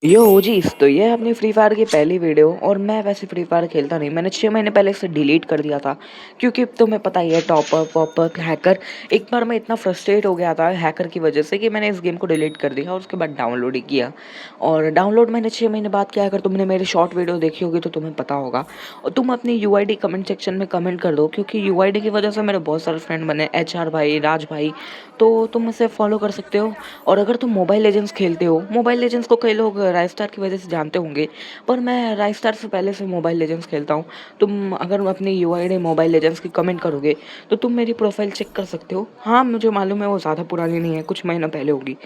यो ओजीज़ तो ये है अपनी फ्री फायर की पहली वीडियो और मैं वैसे फ्री फायर खेलता नहीं। मैंने 6 महीने पहले इसे डिलीट कर दिया था क्योंकि तुम्हें पता ही है टॉपअप वॉपअप हैकर। एक बार मैं इतना फ्रस्ट्रेट हो गया था हैकर की वजह से कि मैंने इस गेम को डिलीट कर दिया और उसके बाद डाउनलोड ही किया। और डाउनलोड मैंने 6 महीने बाद किया। अगर तुमने मेरी शॉर्ट वीडियो देखी होगी तो तुम्हें पता होगा। और तुम अपनी यूआईडी कमेंट सेक्शन में कमेंट कर दो क्योंकि यूआईडी की वजह से मेरे बहुत सारे फ्रेंड बने, एचआर भाई, राज भाई। तो तुम इसे फॉलो कर सकते हो। और अगर तुम मोबाइल लेजेंड्स खेलते हो, मोबाइल लेजेंड्स को कई लोग राइस्टार की वजह से जानते होंगे, पर मैं राइस्टार से पहले से मोबाइल लेजेंड्स खेलता हूँ। तुम अगर अपनी यूआईडी मोबाइल लेजेंड्स की कमेंट करोगे तो तुम मेरी प्रोफाइल चेक कर सकते हो। हाँ, मुझे मालूम है वो ज़्यादा पुरानी नहीं है, कुछ महीना पहले होगी।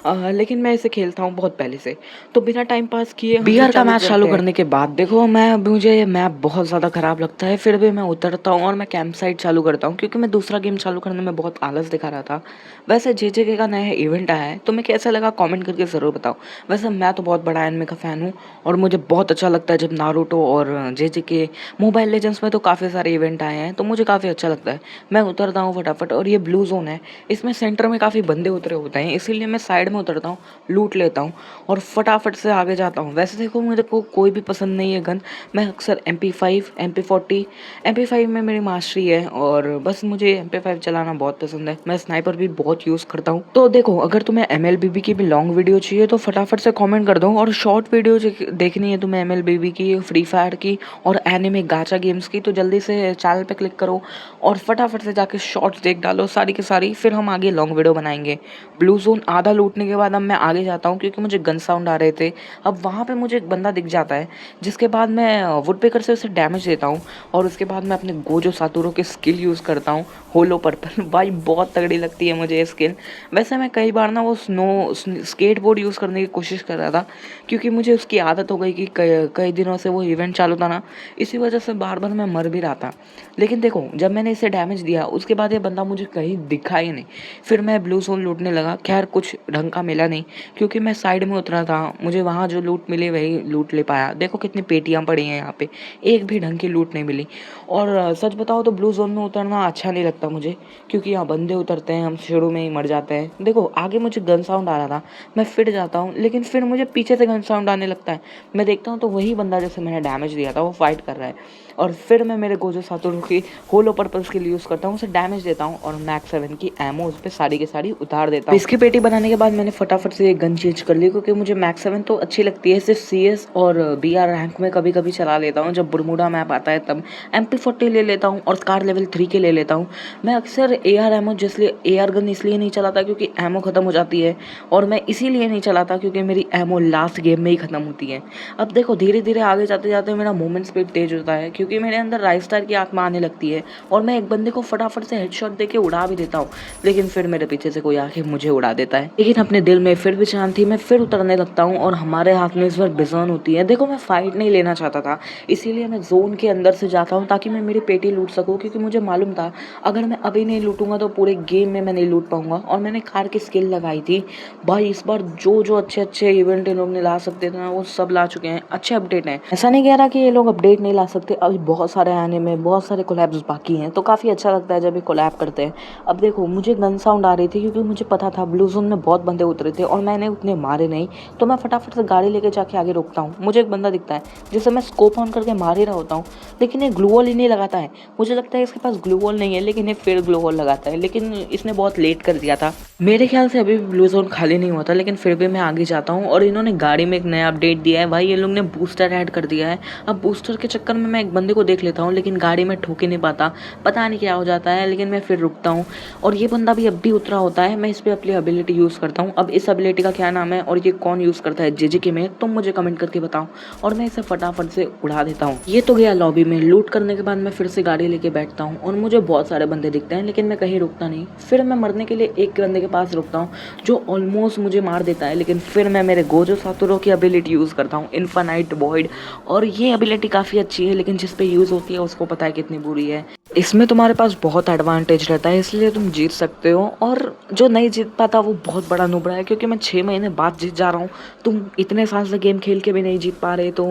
लेकिन मैं इसे खेलता हूँ बहुत पहले से। तो बिना टाइम पास किए हम बीआर का मैच चालू करने के बाद देखो, मुझे मैप बहुत ज़्यादा ख़राब लगता है, फिर भी मैं उतरता हूँ और मैं कैंप साइट चालू करता हूँ क्योंकि मैं दूसरा गेम चालू करने में बहुत आलस दिखा रहा था। वैसे जेजेके का नया इवेंट आया है, तुम्हें कैसा लगा कमेंट करके ज़रूर बताओ। वैसे मैं तो बहुत बड़ा एनिमे का फ़ैन हूँ और मुझे बहुत अच्छा लगता है जब नारुतो और जेजेके मोबाइल लेजेंड्स में तो काफ़ी सारे इवेंट आए हैं, तो मुझे काफ़ी अच्छा लगता है। मैं उतरता हूँ फटाफट और ये ब्लू जोन है, इसमें सेंटर में काफ़ी बंदे उतरे होते हैं, इसीलिए मैं साइड में उतरता हूँ, लूट लेता हूँ और फटाफट से आगे जाता हूँ। वैसे देखो, मुझे को कोई भी पसंद नहीं है गन। मैं अक्सर MP5, MP40, MP5 में मेरी मास्टरी है और बस मुझे MP5 चलाना बहुत पसंद है। मैं स्नाइपर भी बहुत यूज़ करता हूँ। तो देखो, अगर तुम्हें MLBB की भी लॉन्ग वीडियो चाहिए तो फटाफट से कमेंट कर दो, और शॉर्ट वीडियो देखनी है तुम्हें MLBB की, फ्री फायर की और एनिमे गाचा गेम्स की, तो जल्दी से चैनल पे क्लिक करो और फटाफट से जाके शॉर्ट्स देख डालो सारी की सारी, फिर हम आगे लॉन्ग वीडियो बनाएंगे। ब्लू जोन आधा लूटने के बाद अब मैं आगे जाता हूँ क्योंकि मुझे गन साउंड आ रहे थे। अब वहाँ पे मुझे एक बंदा दिख जाता है, जिसके बाद मैं वुड पेकर से उसे डैमेज देता हूँ और उसके बाद मैं अपने गोजो सातुरो की स्किल यूज़ करता हूँ, होलो पर्पल। भाई बहुत तगड़ी लगती है मुझे ये स्किल। वैसे मैं कई बार ना वो स्केट बोर्ड यूज़ करने की कोशिश कर रहा था क्योंकि मुझे उसकी आदत हो गई कि कई कई दिनों से वो इवेंट चालू था ना, इसी वजह से बार बार मैं मर भी रहा था। लेकिन देखो, जब मैंने इसे डैमेज दिया उसके बाद ये बंदा मुझे कहीं दिखा ही नहीं। फिर मैं ब्लू जोन लूटने लगा। खैर कुछ ढंग का मिला नहीं क्योंकि मैं साइड में उतरा था, मुझे वहाँ जो लूट मिली वही लूट ले पाया। देखो कितनी पेटियाँ पड़ी हैं यहाँ पे, एक भी ढंग की लूट नहीं मिली। और सच बताओ तो ब्लू जोन में उतरना अच्छा नहीं लगता मुझे क्योंकि यहाँ बंदे उतरते हैं, हम शुरू में ही मर जाते हैं। देखो आगे मुझे गन साउंड आ रहा था, मैं फिर जाता हूँ, लेकिन फिर मुझे पीछे से गन साउंड आने लगता है। मैं देखता हूँ तो वही बंदा जैसे मैंने डैमेज दिया था वो फाइट कर रहा है और फिर मैं मेरे गोजो सातोरू की होलो पर्पल्स के लिए यूज़ करता हूँ, उसे डैमेज देता हूँ और मैक्स 7 की एमो उस पर सारी की सारी उतार देता हूँ। इसकी पेटी बनाने के बाद मैंने फटाफट से गन चेंज कर ली क्योंकि मुझे मैक्स 7 तो अच्छी लगती है, सिर्फ CS और BR रैंक में कभी कभी चला लेता हूँ, जब बरमूडा मैप आता है तब MP40 ले लेता हूँ और स्कार लेवल 3 के ले लेता हूँ। मैं अक्सर AR एमो, जैसे AR गन इसलिए नहीं चलाता क्योंकि एमो ख़त्म हो जाती है, और मैं इसीलिए नहीं चलाता क्योंकि मेरी एमो लास्ट गेम में ही ख़त्म होती है। अब देखो धीरे धीरे आगे जाते जाते मेरा मूवमेंट स्पीड तेज होता है क्योंकि मेरे अंदर राइस्टार की आत्मा आने लगती है और मैं एक बंदे को फटाफट से हेडशॉट देके उड़ा भी देता हूँ, लेकिन फिर मेरे पीछे से कोई आके मुझे उड़ा देता है। लेकिन अपने दिल में फिर भी शांति, मैं फिर उतरने लगता हूँ और हमारे हाथ में इस बार बिजॉन होती है। देखो मैं फाइट नहीं लेना चाहता था, इसीलिए मैं जोन के अंदर से जाता हूँ ताकि मैं मेरी पेटी लूट सकूँ, क्योंकि मुझे मालूम था अगर मैं अभी नहीं लूटूंगा तो पूरे गेम में मैं नहीं लूट पाऊंगा। और मैंने कार की स्किल लगाई थी। भाई इस बार जो जो अच्छे अच्छे इवेंट इन लोग ने ला सकते थे ना वो सब ला चुके हैं, अच्छे अपडेट हैं। ऐसा नहीं कह रहा कि ये लोग अपडेट नहीं ला सकते, अभी बहुत सारे आने में बहुत सारे कोलैब्स बाकी हैं, तो काफ़ी अच्छा लगता है जब ये कोलैब करते हैं। अब देखो मुझे गन साउंड आ रही थी क्योंकि मुझे पता था ब्लू जोन में बहुत बंदे उतरे थे और मैंने उतने मारे नहीं, तो मैं फटाफट से गाड़ी लेके जाके आगे रुकता हूँ। मुझे एक बंदा दिखता है जिसे मैं स्कोप ऑन करके मार ही रहा होता हूँ, लेकिन ये ग्लू वॉल ही नहीं लगाता है। मुझे लगता है इसके पास ग्लू वॉल नहीं है, लेकिन ये फिर ग्लू वॉल लगाता है, लेकिन इसने बहुत लेट कर दिया था। मेरे ख्याल से अभी भी ब्लू जोन खाली नहीं हुआ था, लेकिन फिर भी मैं आगे जाता हूँ और इन्होंने गाड़ी में एक नया अपडेट दिया है। भाई ये लोग ने बूस्टर ऐड कर दिया है। अब बूस्टर के चक्कर में मैं एक बंदे को देख लेता हूँ लेकिन गाड़ी में ठोक ही नहीं पाता, पता नहीं क्या हो जाता है, लेकिन मैं फिर रुकता हूँ और ये बंदा भी अब भी उतरा होता है। मैं इस पर अपनी एबिलिटी यूज़ करता हूँ। अब इस एबिलिटी का क्या नाम है और ये कौन यूज़ करता है जेजेके में, तुम मुझे कमेंट करके बताओ और मैं इसे फटाफट से उड़ा देता हूँ। ये तो गया लॉबी में। लूट करने के बाद मैं फिर से गाड़ी लेके बैठता हूँ और मुझे बहुत सारे बंदे दिखते हैं, लेकिन मैं कहीं रुकता नहीं। फिर मैं मरने के लिए एक बंदे के पास रुकता हूँ जो ऑलमोस्ट मुझे मार देता है, लेकिन फिर मैं मेरे गोजो सातुरो की एबिलिटी यूज़ करता हूँ, इन्फानाइट वॉइड। और ये एबिलिटी काफ़ी अच्छी है, लेकिन जिस पे यूज़ होती है उसको पता है कितनी बुरी है। इसमें तुम्हारे पास बहुत एडवांटेज रहता है, इसलिए तुम जीत सकते हो, और जो नहीं जीत पाता वो बहुत बड़ा नुबड़ा है क्योंकि मैं 6 महीने बाद जीत जा रहा हूँ। तुम इतने साल से गेम खेल के भी नहीं जीत पा रहे, तो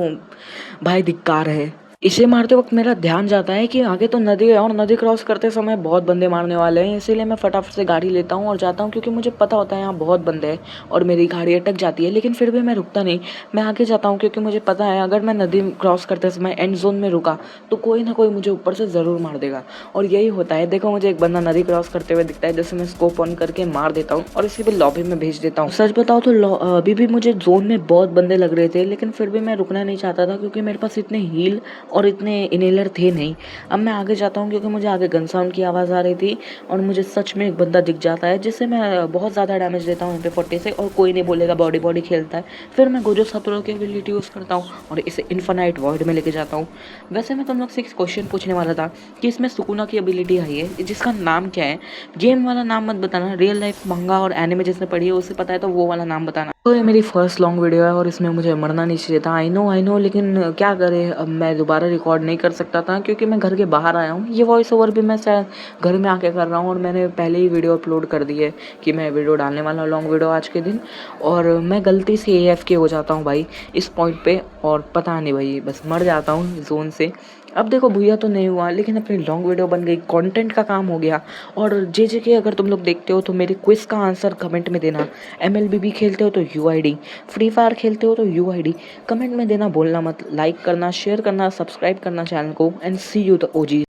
भाई धिक्कार है। इसे मारते वक़्त मेरा ध्यान जाता है कि आगे तो नदी है और नदी क्रॉस करते समय बहुत बंदे मारने वाले हैं, इसीलिए मैं फटाफट से गाड़ी लेता हूँ और जाता हूँ क्योंकि मुझे पता होता है यहाँ बहुत बंदे हैं और मेरी गाड़ी अटक जाती है, लेकिन फिर भी मैं रुकता नहीं। मैं आगे जाता हूँ क्योंकि मुझे पता है अगर मैं नदी क्रॉस करते समय एंड ज़ोन में रुका, तो कोई ना कोई मुझे ऊपर से ज़रूर मार देगा और यही होता है। देखो मुझे एक बंदा नदी क्रॉस करते हुए दिखता है, जैसे मैं स्कोप ऑन करके मार देता हूँ और इसी पे लॉबी में भेज देता हूँ। सच बताऊँ तो अभी भी मुझे ज़ोन में बहुत बंदे लग रहे थे, लेकिन फिर भी मैं रुकना नहीं चाहता था क्योंकि मेरे पास इतने हील और इतने इनहेलर थे नहीं। अब मैं आगे जाता हूँ क्योंकि मुझे आगे गन साउंड की आवाज़ आ रही थी और मुझे सच में एक बंदा दिख जाता है जिससे मैं बहुत ज़्यादा डैमेज देता हूँ MP40 से और कोई नहीं बोलेगा बॉडी बॉडी खेलता है। फिर मैं गोजो सतोरू की एबिलिटी यूज़ करता हूँ और इसे इन्फिनाइट वॉइड में लेके जाता हूँ। वैसे मैं तुम लोग से एक क्वेश्चन पूछने वाला था कि इसमें सुकुना की एबिलिटी आई है जिसका नाम क्या है। गेम वाला नाम मत बताना, रियल लाइफ मंगा और एनिमे जिसने पढ़ी है उसे पता है तो वो वाला नाम बताना। तो ये मेरी फर्स्ट लॉन्ग वीडियो है और इसमें मुझे मरना नहीं चाहिए था। आई नो, लेकिन क्या करें, अब मैं दोबारा रिकॉर्ड नहीं कर सकता था क्योंकि मैं घर के बाहर आया हूँ। ये वॉइस ओवर भी मैं शायद घर में आके कर रहा हूँ और मैंने पहले ही वीडियो अपलोड कर दी है कि मैं वीडियो डालने वाला हूँ लॉन्ग वीडियो आज के दिन, और मैं गलती से AFK हो जाता हूँ भाई इस पॉइंट पे और पता नहीं भाई बस मर जाता हूँ जोन से। अब देखो भूया तो नहीं हुआ लेकिन अपनी लॉन्ग वीडियो बन गई, कंटेंट का काम हो गया। और JJK अगर तुम लोग देखते हो तो मेरे क्विज का आंसर कमेंट में देना। MLB खेलते हो तो UID, फ्री फायर खेलते हो तो UID कमेंट में देना भूलना मत। लाइक करना, शेयर करना, सब्सक्राइब करना चैनल को, and see you the OG।